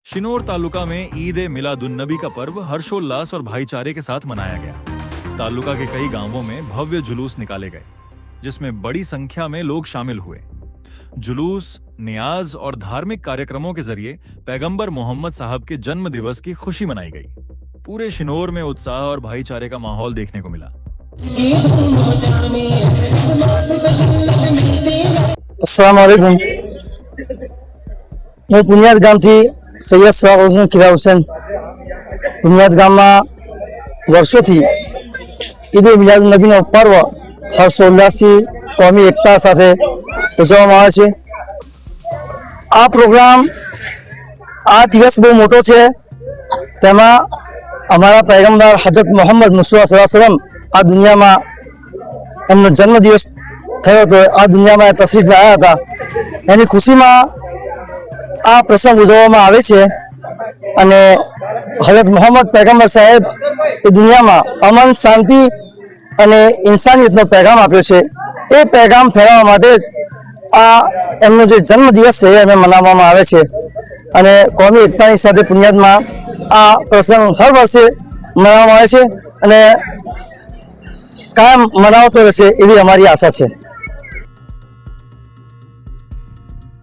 शिनोर तालुका में ईद ए मिलादुन नबी का पर्व हर्षोल्लास और भाईचारे के साथ मनाया गया। तालुका के कई गांवों में भव्य जुलूस निकाले गए, जिसमें बड़ी संख्या में लोग शामिल हुए। जुलूस, नियाज और धार्मिक कार्यक्रमों के जरिए पैगंबर मोहम्मद साहब के जन्म दिवस की खुशी मनाई गई। पूरे शिनोर में उत्साह और भाईचारे का माहौल देखने को मिला। अस्सलाम वालेकुम। मैं पुनियाद गाम थी सैयद सराफ हुसैन खिला हुसैन पुनियाद गाम में वर्षों थी ईद ए मिलाद नबी नो पर्व हर्षोल्लास थी कौमी एकता साथे ઉજવવામાં આવે છે। આ પ્રોગ્રામ આ દિવસ બહુ મોટો છે। તેમાં અમારા પૈગંબર હજરત મોહમ્મદ મુસ્તફા સલ્લલ્લાહુ અલૈહિ વસલ્લમ આ દુનિયામાં એમનો જન્મદિવસ થયો હતો। આ દુનિયામાં તશરીફ લાવ્યા હતા। એની ખુશીમાં આ પ્રસંગ ઉજવવામાં આવે છે અને હજરત મોહમ્મદ પૈગંબર સાહેબ એ દુનિયામાં અમન, શાંતિ અને ઇન્સાનિયતનો પેગામ આપ્યો છે। એ પેગામ ફેરવવા માટે જ આ એમનો જે જન્મદિવસ છે એને મનાવવામાં આવે છે અને કોમી એકતાની સાથે પુનિયાદમાં આ પ્રસંગ હર વર્ષે મનાવવામાં આવે છે અને કાયમ મનાવતો રહેશે એવી અમારી આશા છે।